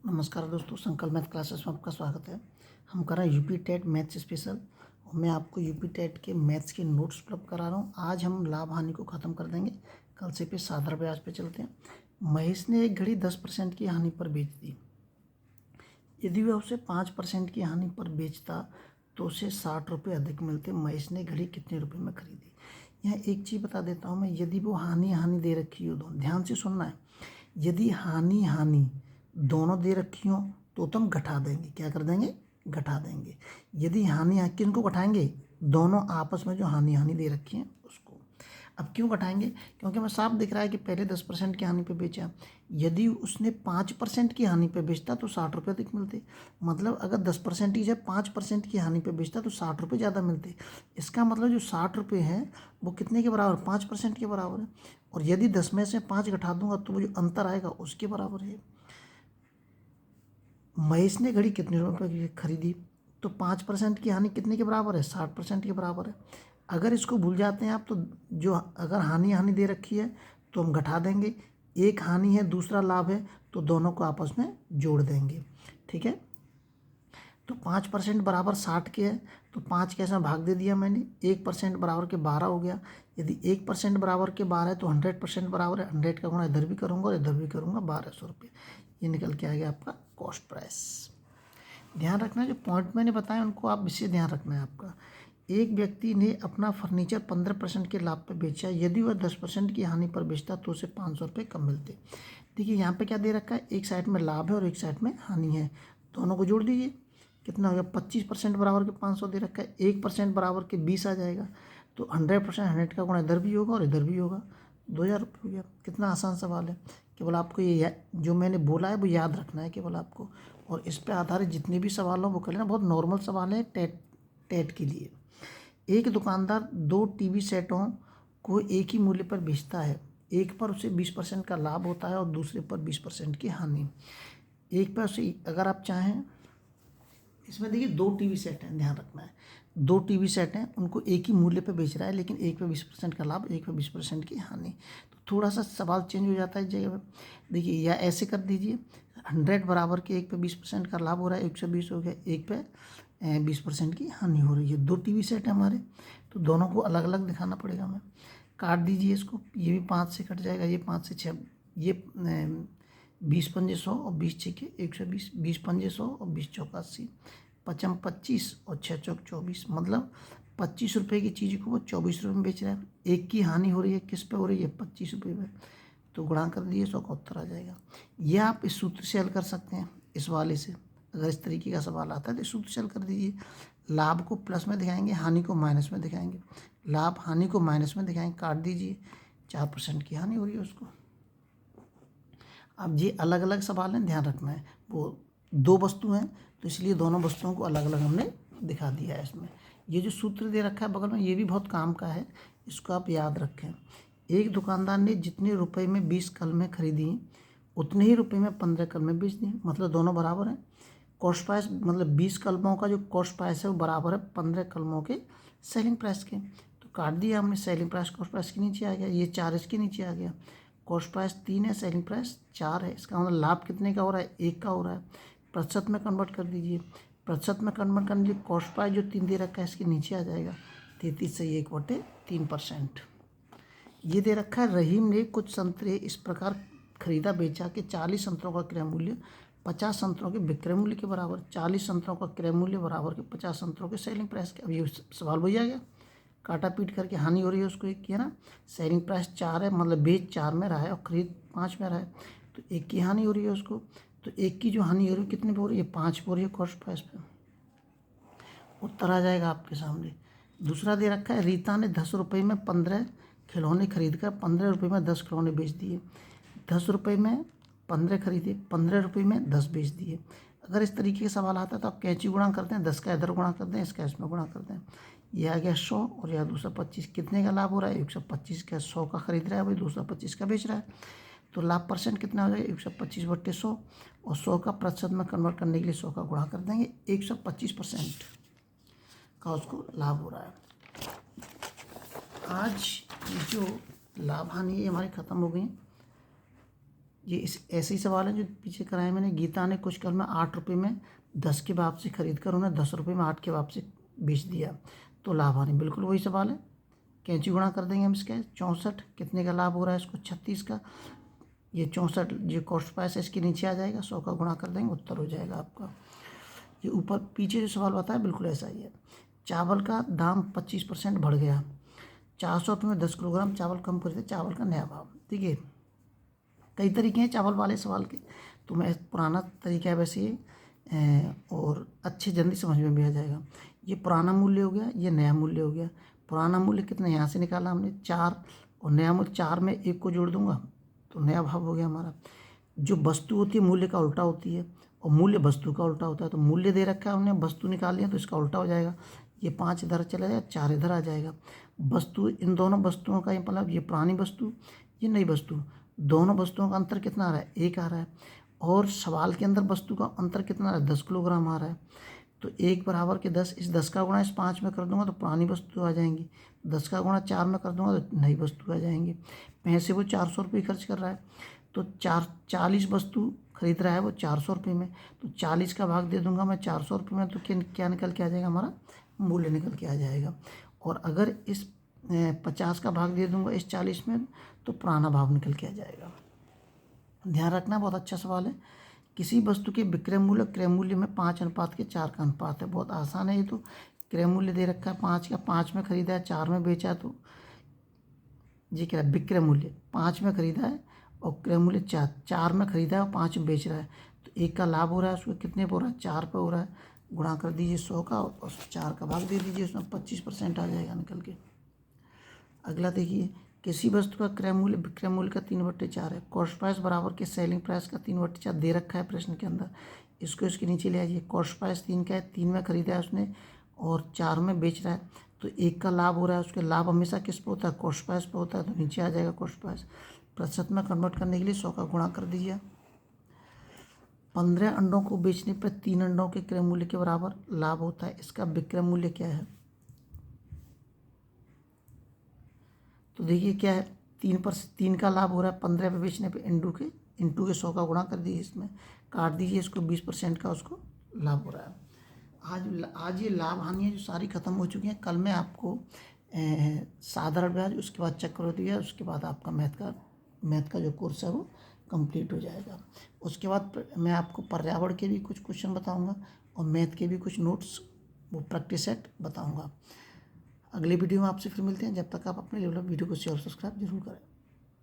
नमस्कार दोस्तों, संकल्प मैथ क्लासेस में आपका स्वागत है। हम कर रहे हैं यूपी टेट मैथ्स स्पेशल और मैं आपको यूपी टेट के मैथ्स के नोट्स उपलब्ध करा रहा हूँ। आज हम लाभ हानि को ख़त्म कर देंगे। कल से फिर साधारण ब्याज पे चलते हैं। महेश ने एक घड़ी 10% की हानि पर बेच दी। यदि वह उसे 5% की हानि पर बेचता तो उसे 60 रुपये अधिक मिलते। महेश ने घड़ी कितने रुपये में खरीदी? यहाँ एक चीज़ बता देता हूँ मैं, यदि वो हानि दे रखी हो, दोनों ध्यान से सुनना है। यदि हानि दोनों दे रखी हो तो तुम घटा देंगे। क्या कर देंगे? घटा देंगे। यदि हानि किनको घटाएंगे? दोनों आपस में जो हानि दे रखी है उसको। अब क्यों घटाएंगे? क्योंकि हमें साफ दिख रहा है कि पहले 10% की हानि पे बेचा। यदि उसने 5% की हानि पे बेचता तो 60 रुपये अधिक मिलते। मतलब अगर 10% की जब 5% की हानि पे बेचता तो 60 रुपये ज़्यादा मिलते। इसका मतलब जो 60 रुपये हैं वो कितने के बराबर? 5% के बराबर है। और यदि 10 में से 5 घटा दूंगा तो वो जो अंतर आएगा उसके बराबर है। महेश ने घड़ी कितने रुपए की खरीदी? तो 5% की हानि कितने के बराबर है? 60% के बराबर है। अगर इसको भूल जाते हैं आप तो जो अगर हानि दे रखी है तो हम घटा देंगे। एक हानि है, दूसरा लाभ है, तो दोनों को आपस में जोड़ देंगे। ठीक है, तो 5% बराबर 60 के है तो 5 के ऐसा भाग दे दिया मैंने। 1% बराबर के 12 हो गया। यदि 1% बराबर के 12 है तो 100% बराबर है। 100 का गुणा इधर भी करूँगा और इधर भी करूँगा, 1200 रुपये। ये निकल के आ गया आपका कॉस्ट प्राइस। ध्यान रखना, जो पॉइंट मैंने बताया उनको आप विशेष ध्यान रखना है आपका। एक व्यक्ति ने अपना फर्नीचर 15% के लाभ पर बेचा। यदि वह 10% की हानि पर बेचता तो उसे 500 रुपये कम मिलते। देखिए यहाँ पे क्या दे रखा है, एक साइड में लाभ है और एक साइड में हानि है। दोनों को जोड़ दीजिए, कितना हो गया? 25% बराबर के 500 दे रखा है। 1% बराबर के 20 आ जाएगा। तो 100%, 100 का गुणा इधर भी होगा और इधर भी होगा। 2000 रुपये हो गया। कितना आसान सवाल है। केवल आपको ये जो मैंने बोला है वो याद रखना है केवल आपको। और इस पे आधारित जितने भी सवाल हो वो कर लेना। बहुत नॉर्मल सवाल है टेट के लिए। एक दुकानदार 2 टीवी सेटों को एक ही मूल्य पर बेचता है। एक पर उसे 20% का लाभ होता है और दूसरे पर 20% की हानि। एक पर उसे, अगर आप चाहें, इसमें देखिए 2 टीवी सेट हैं, ध्यान रखना है। 2 टीवी सेट हैं, उनको एक ही मूल्य पे बेच रहा है, लेकिन एक पे 20% का लाभ, एक पे 20% की हानि। तो थोड़ा सा सवाल चेंज हो जाता है इस जगह पे। देखिए, या ऐसे कर दीजिए, 100 बराबर के एक पे 20% का लाभ हो रहा है, 120 हो गया, एक पे 20% की हानि हो रही है। 2 टीवी सेट है हमारे, तो दोनों को अलग अलग दिखाना पड़ेगा हमें। काट दीजिए इसको, ये भी 5 से कट जाएगा, ये 5 से 6, ये 20 पंजे 100 और 20 छक्के 120, 20 पंजे 100 और 20 चौका 80, 5 25 और 6 चौक 24। मतलब 25 रुपये की चीज़ को वो 24 रुपये में बेच रहा है। एक की हानि हो रही है, किस पे हो रही है? 25 रुपये में। तो गुणा कर दिए, 100 का उत्तर आ जाएगा। यह आप इस सूत्र से हल कर सकते हैं, इस वाले से। अगर इस तरीके का सवाल आता है तो इस सूत्र से हल कर दीजिए। लाभ को प्लस में दिखाएंगे, हानि को माइनस में दिखाएंगे। लाभ हानि को माइनस में दिखाएंगे, काट दीजिए। 4% की हानि हो रही है उसको। अब ये अलग अलग सवाल हैं, ध्यान रखना है। वो 2 वस्तु हैं तो इसलिए दोनों वस्तुओं को अलग अलग हमने दिखा दिया है इसमें। ये जो सूत्र दे रखा है बगल में, ये भी बहुत काम का है, इसको आप याद रखें। एक दुकानदार ने जितने रुपए में 20 कलमें खरीदी उतने ही रुपए में 15 कलमें बेच दी। मतलब दोनों बराबर हैं। कॉस्ट प्राइस, मतलब 20 कलमों का जो कॉस्ट प्राइस है वो बराबर है 15 कलमों के सेलिंग प्राइस के। तो काट दिया हमने, सेलिंग प्राइस कॉस्ट प्राइस के नीचे आ गया, ये 4 इसके नीचे आ गया। कॉस्ट प्राइस 3 है, सेलिंग प्राइस 4 है। इसका मतलब लाभ कितने का हो रहा है? 1 का हो रहा है। प्रतिशत में कन्वर्ट कर दीजिए। प्रतिशत में कन्वर्ट करने के लिए कॉस्ट प्राइस जो 3 दे रखा है इसके नीचे आ जाएगा। 33 से 1/3%। ये दे रखा है, रहीम ने कुछ संतरे इस प्रकार खरीदा बेचा कि 40 संतरों का क्रय मूल्य 50 संतरों के विक्रय मूल्य के बराबर। 40 संतरों का क्रय मूल्य बराबर के 50 संतरों के सेलिंग प्राइस के। अब ये सवाल वही आ गया, काटा पीट करके हानि हो रही है उसको एक किया ना। सेलिंग प्राइस 4 है, मतलब बेच 4 में रहा है और खरीद 5 में रहा है, तो 1 की हानि हो रही है उसको। तो 1 की जो हानि हो रही है कितने पे हो रही है? 5 पे हो रही है कॉस्ट प्राइस पे। उत्तर आ जाएगा आपके सामने। दूसरा दे रखा है, रीता ने 10 रुपये में 15 खिलौने खरीद कर 15 रुपये में 10 खिलौने बेच दिए। 10 रुपये में 15 खरीदे, 15 रुपये में 10 बेच दिए। अगर इस तरीके का सवाल आता है तो आप कैंची गुणा करते हैं, 10 का इधर गुणा करते हैं, इसका इसमें गुणा करते हैं। यह आ गया 100 और यह 225। कितने का लाभ हो रहा है? 125 का। 100 का खरीद रहा है भाई, 225 का बेच रहा है। तो लाभ परसेंट कितना हो जाएगा? 125/100। और 100 का प्रतिशत में कन्वर्ट करने के लिए 100 का गुणा कर देंगे। 125% का उसको लाभ हो रहा है। आज जो लाभ हानि है हमारी ख़त्म हो गई। ये इस ऐसे ही सवाल है जो पीछे कराए मैंने। गीता ने कुछ कल में 8 रुपये में 10 के भाव से खरीद कर उन्हें 10 रुपये में 8 के भाव से बेच दिया, तो लाभ हानि। बिल्कुल वही सवाल है। कैंची गुणा कर देंगे हम इसका। 64 कितने का लाभ हो रहा है इसको? 36 का। ये 64 जो कॉस्ट प्राइस है इसके नीचे आ जाएगा, 100 का गुणा कर देंगे, उत्तर हो जाएगा आपका। ये ऊपर पीछे जो सवाल बताया बिल्कुल ऐसा ही है। चावल का दाम 25% बढ़ गया। 400 रुपये में 10 किलोग्राम चावल कम खरीदे, चावल का नया भाव। ठीक है, कई तरीके हैं चावल वाले सवाल के, तो मैं पुराना तरीका है वैसे ये, और अच्छे जल्दी समझ में भी आ जाएगा। ये पुराना मूल्य हो गया, ये नया मूल्य हो गया। पुराना मूल्य कितना यहाँ से निकाला हमने 4, और नया मूल्य 4 में 1 को जोड़ दूंगा तो नया भाव हो गया हमारा। जो वस्तु होती है मूल्य का उल्टा होती है, और मूल्य वस्तु का उल्टा होता है। तो मूल्य दे रखा है हमने, वस्तु निकाल लिया तो इसका उल्टा हो जाएगा। ये 5 इधर चला जाएगा, 4 इधर आ जाएगा। वस्तु, इन दोनों वस्तुओं का मतलब ये पुरानी वस्तु, ये नई वस्तु, दोनों वस्तुओं का अंतर कितना आ रहा है? 1 आ रहा है। और सवाल के अंदर वस्तु का अंतर कितना आ रहा है? 10 किलोग्राम आ रहा है। तो 1 बराबर के 10, इस 10 का गुणा इस 5 में कर दूंगा तो पुरानी वस्तु आ जाएंगी। 10 का गुणा 4 में कर दूंगा तो नई वस्तु आ जाएंगी। पैसे वो 400 रुपये खर्च कर रहा है, तो 40 वस्तु खरीद रहा है वो 400 रुपये में, तो 40 का भाग दे दूंगा मैं 400 रुपये में, तो क्या निकल के आ जाएगा? हमारा मूल्य निकल के आ जाएगा। और अगर इस 50 का भाग दे दूंगा इस 40 में, तो पुराना भाव निकल के आ जाएगा। ध्यान रखना, बहुत अच्छा सवाल है। किसी वस्तु के विक्रय मूल्य क्रय मूल्य में 5:4 का अनुपात है। बहुत आसान है ये तो। क्रय मूल्य दे रखा है 5 का, 5 में खरीदा है, 4 में बेचा, तो ये क्या है? विक्रय मूल्य 5 में खरीदा है और क्रय मूल्य 4 में खरीदा है और 5 में बेच रहा है, तो 1 का लाभ हो रहा है, उसको कितने पे हो रहा है? 4 पे हो रहा है। गुणा कर दीजिए 100 का और 4 का भाग दे दीजिए, उसमें 25% आ जाएगा निकल के। अगला देखिए, किसी वस्तु का क्रय मूल्य विक्रय मूल्य का 3/4 है। कॉस्ट प्राइस बराबर के सेलिंग प्राइस का 3/4 दे रखा है प्रश्न के अंदर। इसको इसके नीचे ले आइए। कॉस्ट प्राइस 3 का है, 3 में खरीदा है उसने और 4 में बेच रहा है, तो 1 का लाभ हो रहा है। उसके लाभ हमेशा किस पे होता है? कॉस्ट प्राइस पे होता है, तो नीचे आ जाएगा कॉस्ट प्राइस। प्रतिशत में कन्वर्ट करने के लिए 100 का गुणा कर दीजिए। 15 अंडों को बेचने पर 3 अंडों के क्रय मूल्य के बराबर लाभ होता है। इसका विक्रय मूल्य क्या है? तो देखिए क्या है, 3 का लाभ हो रहा है 15 पे बेचने पे, इंटू के 100 का गुणा कर दीजिए, इसमें काट दीजिए इसको, 20% का उसको लाभ हो रहा है। आज ये लाभ हानि जो सारी खत्म हो चुकी हैं। कल मैं आपको साधारण ब्याज, उसके बाद चक्रवृद्धि ब्याज, उसके बाद आपका मैथ का जो कोर्स है वो कंप्लीट हो जाएगा। उसके बाद मैं आपको पर्यावरण के भी कुछ क्वेश्चन बताऊंगा और मैथ के भी कुछ नोट्स, वो प्रैक्टिस सेट बताऊंगा। अगले वीडियो में आपसे फिर मिलते हैं। जब तक आप अपने लेवल वीडियो को शेयर और सब्सक्राइब जरूर करें।